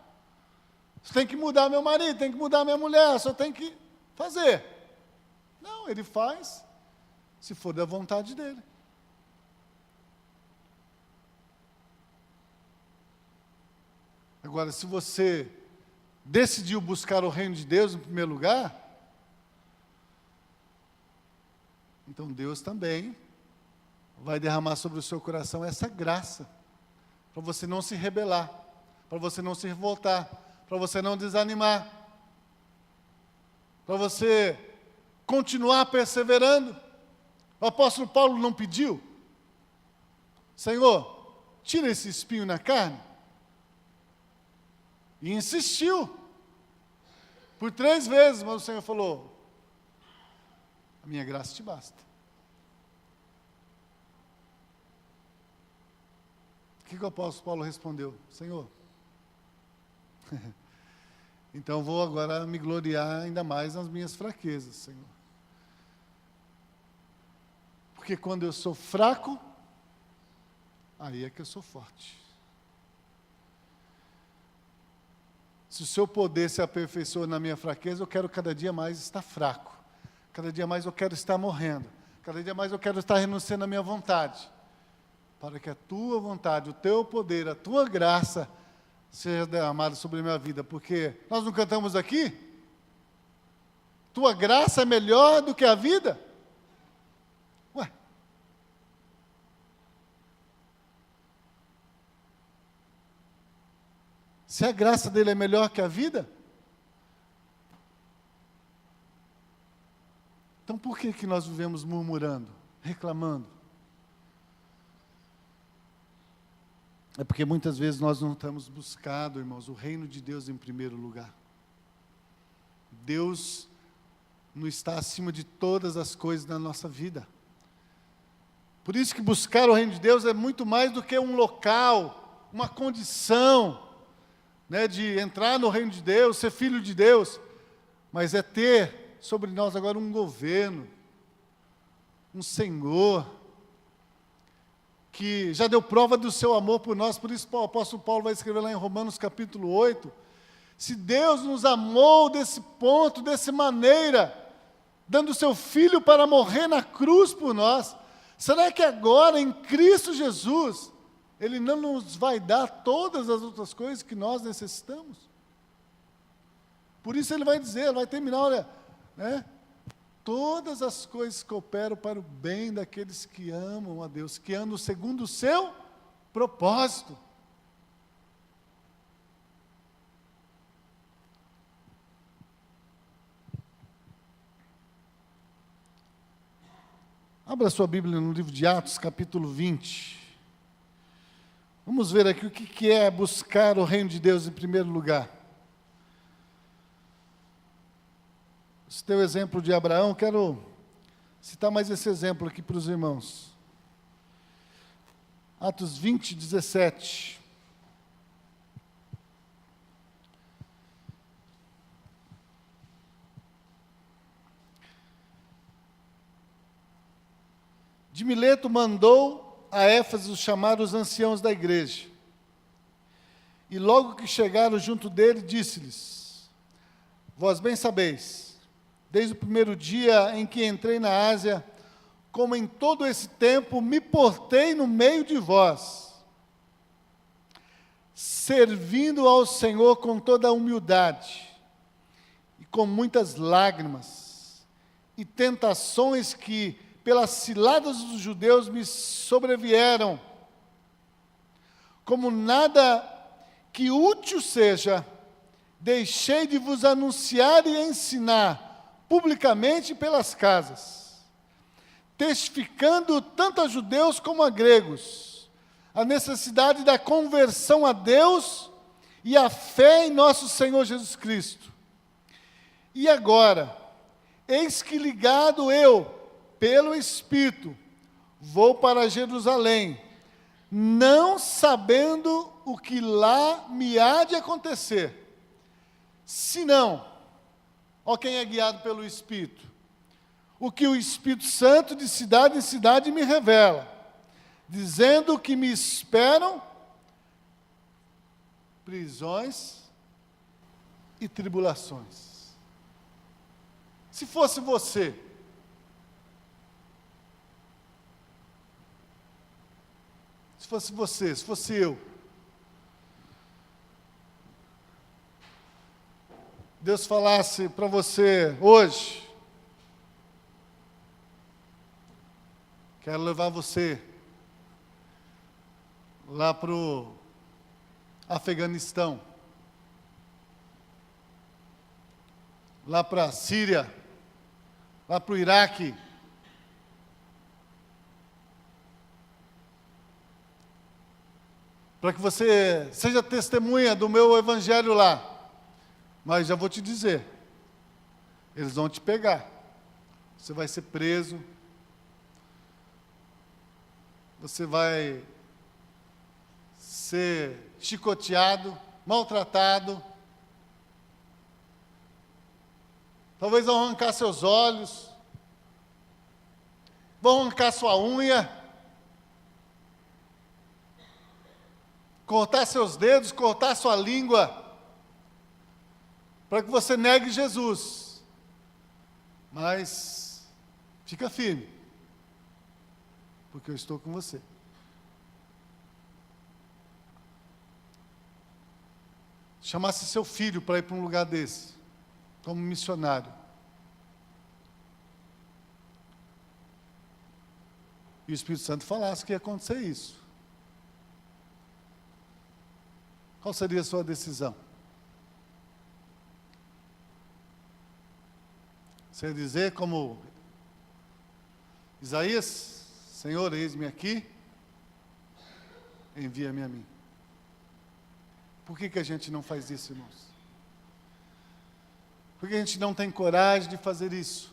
o Senhor tem que mudar meu marido, tem que mudar minha mulher, o Senhor tem que fazer. Não, Ele faz, se for da vontade dEle. Agora, se você decidiu buscar o reino de Deus em primeiro lugar, então Deus também vai derramar sobre o seu coração essa graça, para você não se rebelar, para você não se revoltar, para você não desanimar, para você continuar perseverando. O apóstolo Paulo não pediu: Senhor, tira esse espinho na carne. E insistiu por 3 vezes, mas o Senhor falou: a minha graça te basta. O que o apóstolo Paulo respondeu? Senhor, então vou agora me gloriar ainda mais nas minhas fraquezas, Senhor. Porque quando eu sou fraco, aí é que eu sou forte. Se o seu poder se aperfeiçoa na minha fraqueza, eu quero cada dia mais estar fraco. Cada dia mais eu quero estar morrendo. Cada dia mais eu quero estar renunciando à minha vontade. Para que a tua vontade, o teu poder, a tua graça seja derramada sobre a minha vida. Porque nós não cantamos aqui? Tua graça é melhor do que a vida? Ué. Se a graça dele é melhor que a vida, então por que nós vivemos murmurando, reclamando? É porque muitas vezes nós não temos buscado, irmãos, o reino de Deus em primeiro lugar. Deus não está acima de todas as coisas na nossa vida. Por isso que buscar o reino de Deus é muito mais do que um local, uma condição, né, de entrar no reino de Deus, ser filho de Deus, mas é ter sobre nós agora um governo, um Senhor, que já deu prova do seu amor por nós. Por isso o apóstolo Paulo vai escrever lá em Romanos capítulo 8, se Deus nos amou desse ponto, dessa maneira, dando o seu Filho para morrer na cruz por nós, será que agora em Cristo Jesus, Ele não nos vai dar todas as outras coisas que nós necessitamos? Por isso Ele vai dizer, Ele vai terminar, olha, né? Todas as coisas cooperam para o bem daqueles que amam a Deus, que andam segundo o seu propósito. Abra sua Bíblia no livro de Atos, capítulo 20. Vamos ver aqui o que é buscar o reino de Deus em primeiro lugar. Esse teu exemplo de Abraão, quero citar mais esse exemplo aqui para os irmãos. Atos 20, 17. De Mileto mandou a Éfeso chamar os anciãos da igreja. E logo que chegaram junto dele, disse-lhes: vós bem sabeis, desde o primeiro dia em que entrei na Ásia, como em todo esse tempo me portei no meio de vós, servindo ao Senhor com toda a humildade, e com muitas lágrimas, e tentações que, pelas ciladas dos judeus, me sobrevieram, como nada que útil seja, deixei de vos anunciar e ensinar publicamente pelas casas, testificando tanto a judeus como a gregos, a necessidade da conversão a Deus e a fé em nosso Senhor Jesus Cristo. E agora, eis que ligado eu, pelo Espírito, vou para Jerusalém, não sabendo o que lá me há de acontecer, senão, ó quem é guiado pelo Espírito, o que o Espírito Santo de cidade em cidade me revela, dizendo que me esperam prisões e tribulações. Se fosse você, se fosse eu, Deus falasse para você hoje, quero levar você lá para o Afeganistão, lá para a Síria, lá para o Iraque, para que você seja testemunha do meu evangelho lá. Mas já vou te dizer, eles vão te pegar, você vai ser preso, você vai ser chicoteado, maltratado, talvez vão arrancar seus olhos, vão arrancar sua unha, cortar seus dedos, cortar sua língua, para que você negue Jesus. Mas fica firme, porque eu estou com você. Chamasse seu filho para ir para um lugar desse, como missionário. E o Espírito Santo falasse que ia acontecer isso. Qual seria a sua decisão? Você ia dizer como Isaías: Senhor, eis-me aqui, envia-me a mim. Por que a gente não faz isso, irmãos? Por que a gente não tem coragem de fazer isso?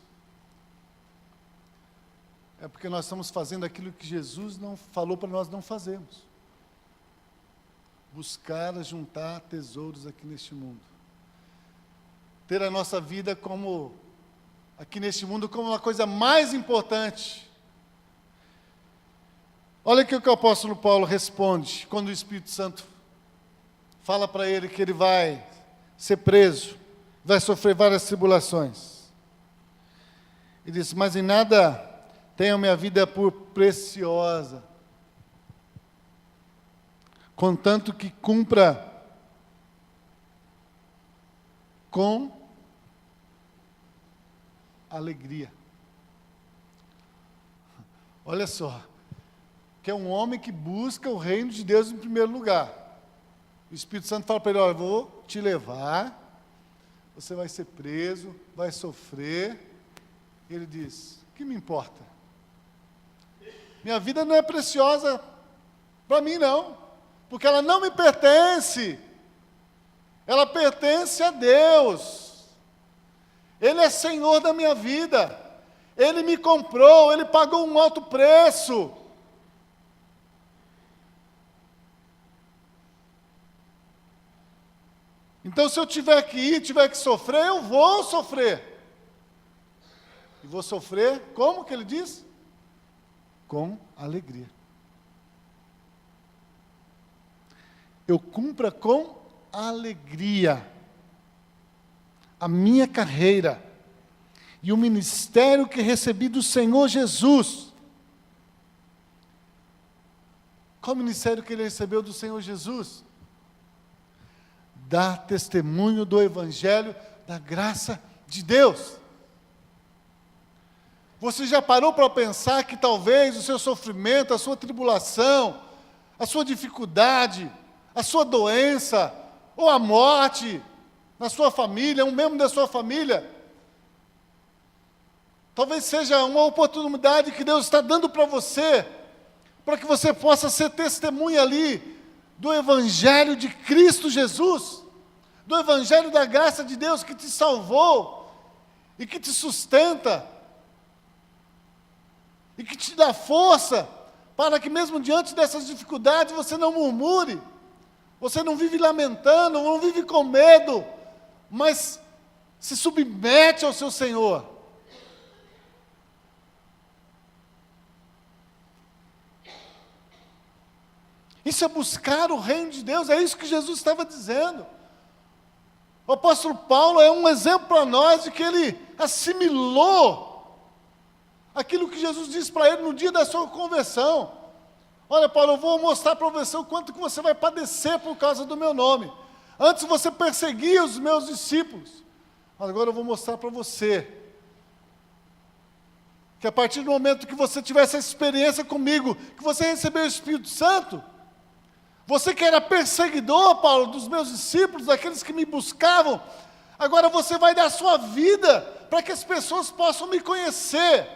É porque nós estamos fazendo aquilo que Jesus não falou para nós não fazermos. Buscar juntar tesouros aqui neste mundo. Ter a nossa vida como, aqui neste mundo, como uma coisa mais importante. Olha o que o apóstolo Paulo responde, quando o Espírito Santo fala para ele que ele vai ser preso, vai sofrer várias tribulações. Ele diz: mas em nada tenho minha vida por preciosa, contanto que cumpra com alegria. Olha só, que é um homem que busca o reino de Deus em primeiro lugar. O Espírito Santo fala para ele: olha, eu vou te levar, você vai ser preso, vai sofrer. E ele diz: o que me importa? Minha vida não é preciosa para mim, não, porque ela não me pertence, ela pertence a Deus. Ele é Senhor da minha vida, Ele me comprou, Ele pagou um alto preço. Então, se eu tiver que ir, tiver que sofrer, eu vou sofrer. E vou sofrer, como que ele diz? Com alegria. Eu cumpra com alegria a minha carreira e o ministério que recebi do Senhor Jesus. Qual o ministério que ele recebeu do Senhor Jesus? Dar testemunho do Evangelho, da graça de Deus. Você já parou para pensar que talvez o seu sofrimento, a sua tribulação, a sua dificuldade, a sua doença, ou a morte na sua família, um membro da sua família, talvez seja uma oportunidade que Deus está dando para você, para que você possa ser testemunha ali do Evangelho de Cristo Jesus, do Evangelho da graça de Deus que te salvou e que te sustenta e que te dá força para que mesmo diante dessas dificuldades você não murmure, você não vive lamentando, não vive com medo, mas se submete ao seu Senhor. Isso é buscar o reino de Deus, é isso que Jesus estava dizendo. O apóstolo Paulo é um exemplo para nós de que ele assimilou aquilo que Jesus disse para ele no dia da sua conversão. Olha, Paulo, eu vou mostrar para você o quanto que você vai padecer por causa do meu nome. Antes você perseguia os meus discípulos, Mas agora eu vou mostrar para você que a partir do momento que você tiver essa experiência comigo, que você recebeu o Espírito Santo, você que era perseguidor, Paulo, dos meus discípulos, daqueles que me buscavam, agora você vai dar a sua vida para que as pessoas possam me conhecer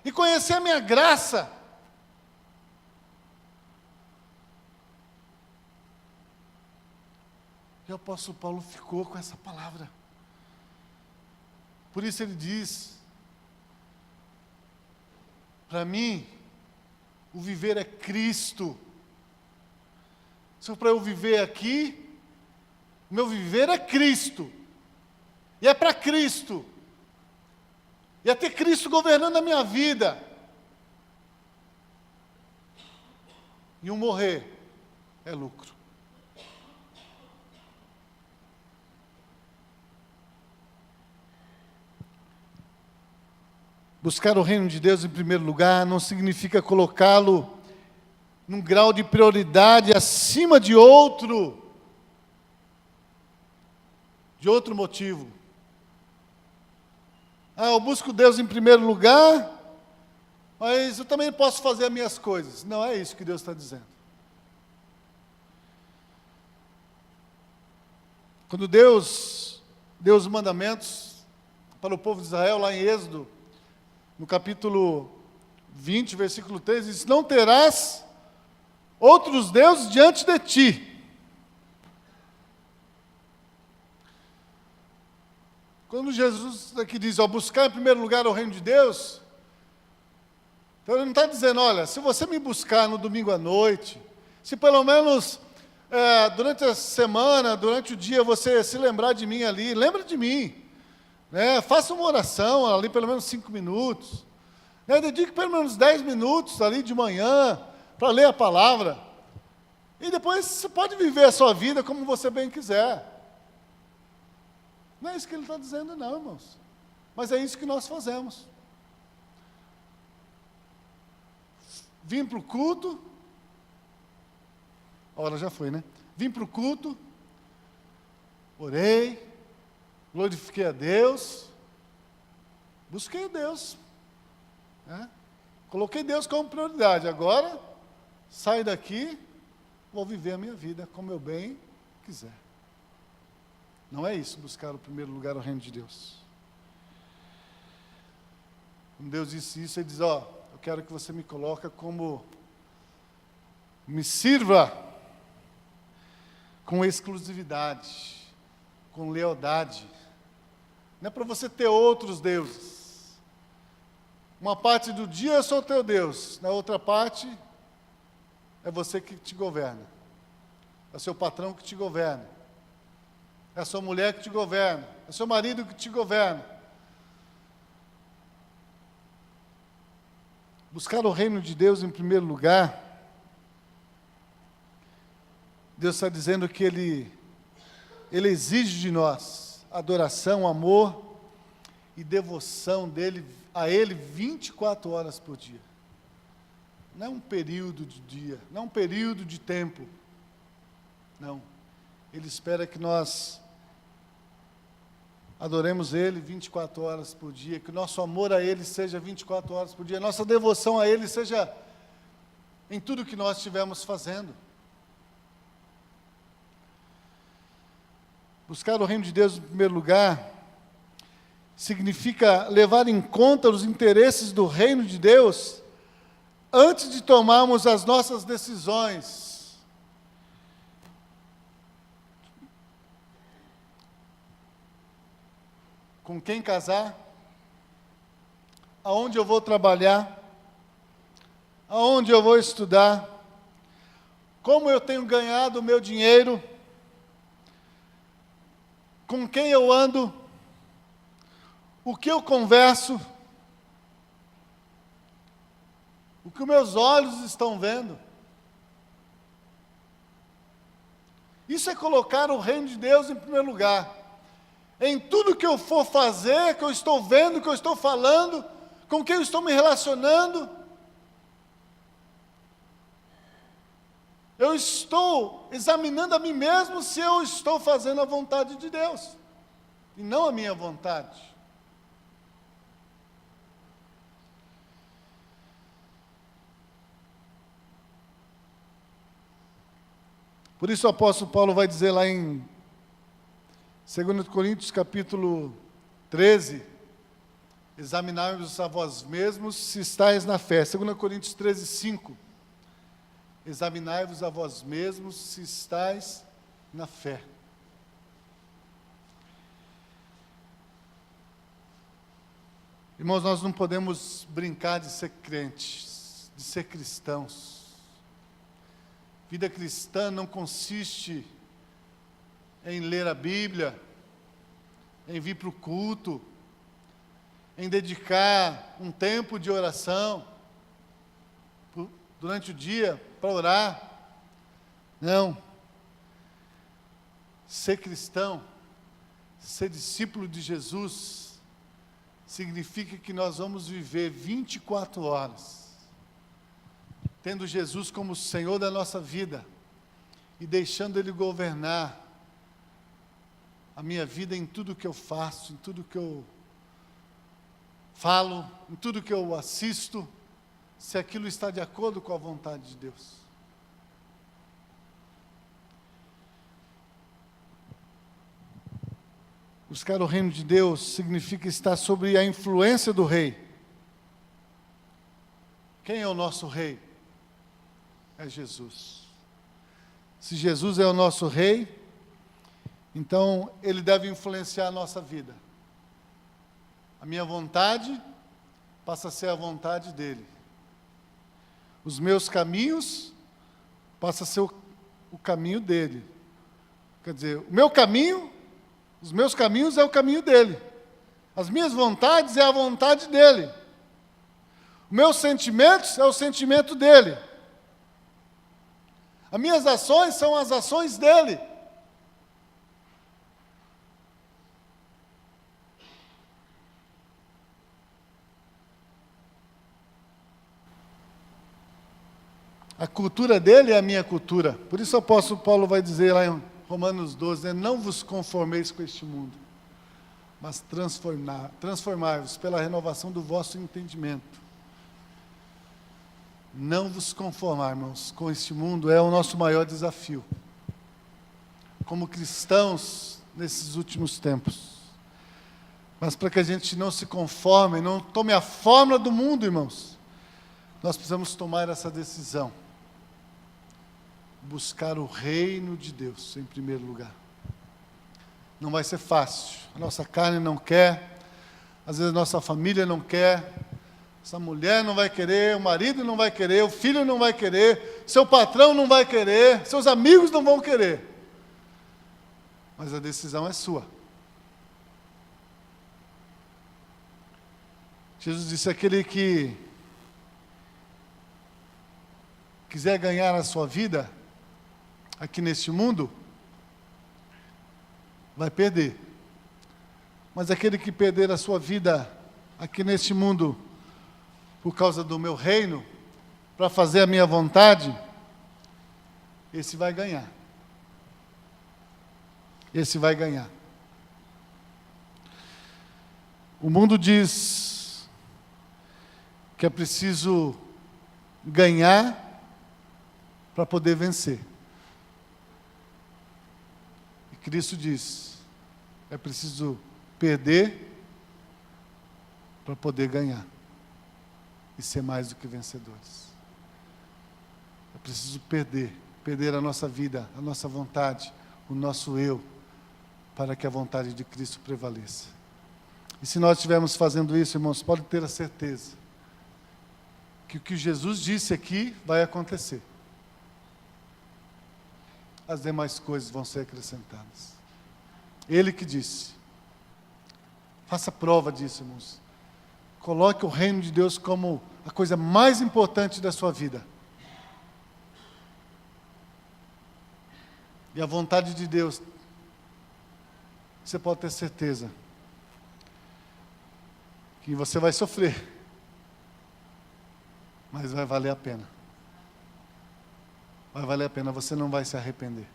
e conhecer a minha graça. E o apóstolo Paulo ficou com essa palavra. Por isso ele diz: para mim, o viver é Cristo. Se para eu viver aqui, o meu viver é Cristo. E é para Cristo. E é ter Cristo governando a minha vida. E o morrer é lucro. Buscar o reino de Deus em primeiro lugar não significa colocá-lo num grau de prioridade acima de outro motivo. Eu busco Deus em primeiro lugar, mas eu também posso fazer as minhas coisas. Não é isso que Deus está dizendo. Quando Deus deu os mandamentos para o povo de Israel, lá em Êxodo, no capítulo 20, versículo 3, diz: não terás outros deuses diante de ti. Quando Jesus aqui diz, buscar em primeiro lugar o reino de Deus, então ele não está dizendo, olha, se você me buscar no domingo à noite, se pelo menos durante a semana, durante o dia, você se lembrar de mim ali, lembra de mim. Faça uma oração ali, pelo menos 5 minutos. Dedique pelo menos 10 minutos ali de manhã para ler a palavra. E depois você pode viver a sua vida como você bem quiser. Não é isso que ele está dizendo, não, irmãos. Mas é isso que nós fazemos. Vim para o culto. A hora já foi, né? Vim para o culto. Orei. Glorifiquei a Deus. Busquei a Deus. Coloquei Deus como prioridade. Agora, saio daqui, vou viver a minha vida como eu bem quiser. Não é isso, buscar o primeiro lugar, o reino de Deus. Quando Deus disse isso, Ele diz, eu quero que você me coloque como, me sirva com exclusividade, com lealdade. Não é para você ter outros deuses. Uma parte do dia eu sou o teu Deus, na outra parte é você que te governa. É o seu patrão que te governa. É a sua mulher que te governa. É o seu marido que te governa. Buscar o reino de Deus em primeiro lugar, Deus está dizendo que Ele exige de nós adoração, amor e devoção a Ele 24 horas por dia. Não é um período de dia, não é um período de tempo. Não. Ele espera que nós adoremos Ele 24 horas por dia, que o nosso amor a Ele seja 24 horas por dia, nossa devoção a Ele seja em tudo que nós estivermos fazendo. Buscar o reino de Deus em primeiro lugar significa levar em conta os interesses do reino de Deus antes de tomarmos as nossas decisões. Com quem casar? Aonde eu vou trabalhar? Aonde eu vou estudar? Como eu tenho ganhado o meu dinheiro? Com quem eu ando? O que eu converso? O que meus olhos estão vendo? Isso é colocar o reino de Deus em primeiro lugar. Em tudo que eu for fazer, que eu estou vendo, que eu estou falando, com quem eu estou me relacionando, eu estou examinando a mim mesmo se eu estou fazendo a vontade de Deus. e não a minha vontade. Por isso o apóstolo Paulo vai dizer lá em 2 Coríntios capítulo 13, examinai-vos a vós mesmos se estáis na fé. 2 Coríntios 13, 5. Examinai-vos a vós mesmos se estáis na fé. Irmãos, nós não podemos brincar de ser crentes, de ser cristãos. Vida cristã não consiste em ler a Bíblia, em vir para o culto, em dedicar um tempo de oração durante o dia para orar. Não. Ser cristão, ser discípulo de Jesus, significa que nós vamos viver 24 horas, tendo Jesus como Senhor da nossa vida e deixando Ele governar a minha vida em tudo que eu faço, em tudo que eu falo, em tudo que eu assisto, se aquilo está de acordo com a vontade de Deus. Buscar o reino de Deus significa estar sob a influência do Rei. Quem é o nosso Rei? É Jesus. Se Jesus é o nosso Rei, então Ele deve influenciar a nossa vida. A minha vontade passa a ser a vontade dEle. Os meus caminhos passam a ser o caminho dEle. Quer dizer, o meu caminho, os meus caminhos é o caminho dEle. As minhas vontades é a vontade dEle. Os meus sentimentos é o sentimento dEle. As minhas ações são as ações dEle. A cultura dele é a minha cultura. Por isso o apóstolo Paulo vai dizer lá em Romanos 12, não vos conformeis com este mundo, mas transformai-vos pela renovação do vosso entendimento. Não vos conformar, irmãos, com este mundo é o nosso maior desafio. Como cristãos nesses últimos tempos. Mas para que a gente não se conforme, não tome a forma do mundo, irmãos, nós precisamos tomar essa decisão. Buscar o reino de Deus em primeiro lugar. Não vai ser fácil. A nossa carne não quer, às vezes a nossa família não quer, essa mulher não vai querer, o marido não vai querer, o filho não vai querer, seu patrão não vai querer, seus amigos não vão querer. Mas a decisão é sua. Jesus disse: aquele que quiser ganhar a sua vida aqui neste mundo, vai perder. Mas aquele que perder a sua vida aqui neste mundo, por causa do meu reino, para fazer a minha vontade, esse vai ganhar. Esse vai ganhar. O mundo diz que é preciso ganhar para poder vencer. E Cristo diz, é preciso perder para poder ganhar e ser mais do que vencedores. É preciso perder a nossa vida, a nossa vontade, o nosso eu, para que a vontade de Cristo prevaleça. E se nós estivermos fazendo isso, irmãos, pode ter a certeza que o que Jesus disse aqui vai acontecer. As demais coisas vão ser acrescentadas. Ele que disse. Faça prova disso, irmãos. Coloque o reino de Deus como a coisa mais importante da sua vida. E a vontade de Deus, você pode ter certeza que você vai sofrer, mas vai valer a pena. Vai valer a pena, você não vai se arrepender.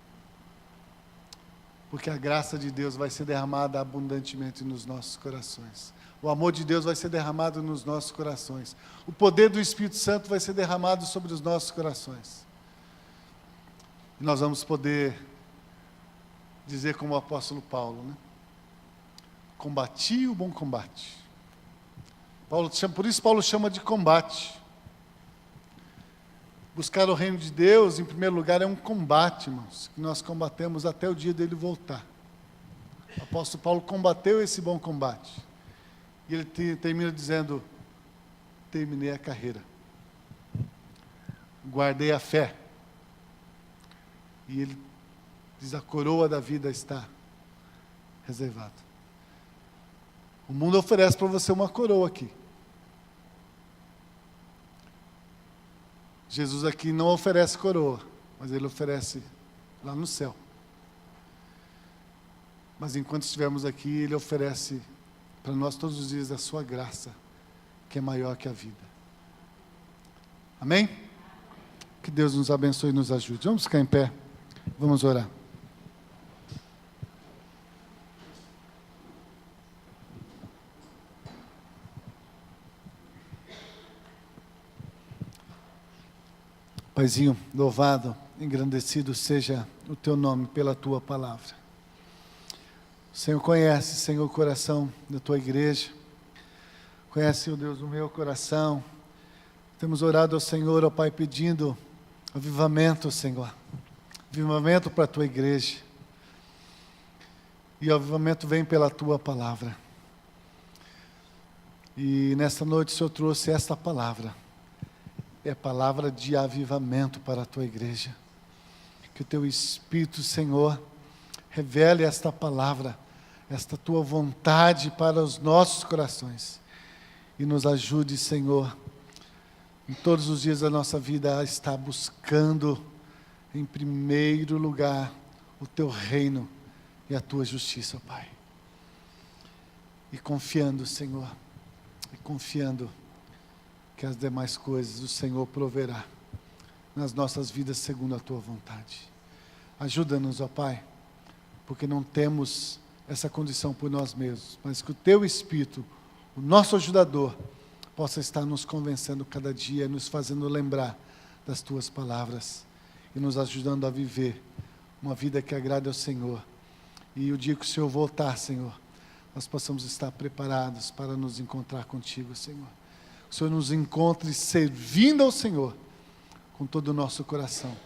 porque a graça de Deus vai ser derramada abundantemente nos nossos corações. O amor de Deus vai ser derramado nos nossos corações. O poder do Espírito Santo vai ser derramado sobre os nossos corações. E nós vamos poder dizer como o apóstolo Paulo, né? Combati o bom combate. Por isso Paulo chama de combate. Buscar o reino de Deus, em primeiro lugar, é um combate, irmãos, que nós combatemos até o dia dele voltar. O apóstolo Paulo combateu esse bom combate. E ele termina dizendo: terminei a carreira, guardei a fé. E ele diz: a coroa da vida está reservada. O mundo oferece para você uma coroa aqui. Jesus aqui não oferece coroa, mas ele oferece lá no céu. Mas enquanto estivermos aqui, ele oferece para nós todos os dias a sua graça, que é maior que a vida. Amém? Que Deus nos abençoe e nos ajude. Vamos ficar em pé, vamos orar. Paizinho, louvado, engrandecido seja o teu nome pela tua palavra. O Senhor conhece, Senhor, o coração da tua igreja. Conhece, ó Deus, o meu coração. Temos orado ao Senhor, ó Pai, pedindo avivamento, Senhor. Avivamento para a tua igreja. E o avivamento vem pela tua palavra. E nesta noite o Senhor trouxe esta palavra. É palavra de avivamento para a tua igreja. Que o teu Espírito, Senhor, revele esta palavra, esta tua vontade para os nossos corações. E nos ajude, Senhor, em todos os dias da nossa vida a estar buscando, em primeiro lugar, o teu reino e a tua justiça, Pai. E confiando, Senhor, que as demais coisas o Senhor proverá nas nossas vidas segundo a tua vontade. Ajuda-nos, ó Pai, porque não temos essa condição por nós mesmos, mas que o teu Espírito, o nosso ajudador, possa estar nos convencendo cada dia, nos fazendo lembrar das tuas palavras e nos ajudando a viver uma vida que agrade ao Senhor. E o dia que o Senhor voltar, Senhor, nós possamos estar preparados para nos encontrar contigo, Senhor. Que o Senhor nos encontre servindo ao Senhor com todo o nosso coração,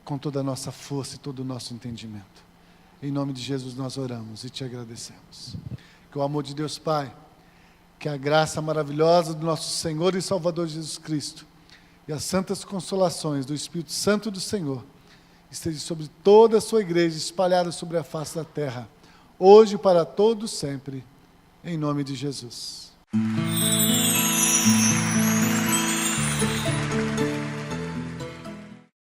com toda a nossa força e todo o nosso entendimento. Em nome de Jesus nós oramos e te agradecemos. Que o amor de Deus Pai, que a graça maravilhosa do nosso Senhor e Salvador Jesus Cristo e as santas consolações do Espírito Santo do Senhor esteja sobre toda a sua igreja, espalhada sobre a face da terra, hoje e para todos sempre, em nome de Jesus.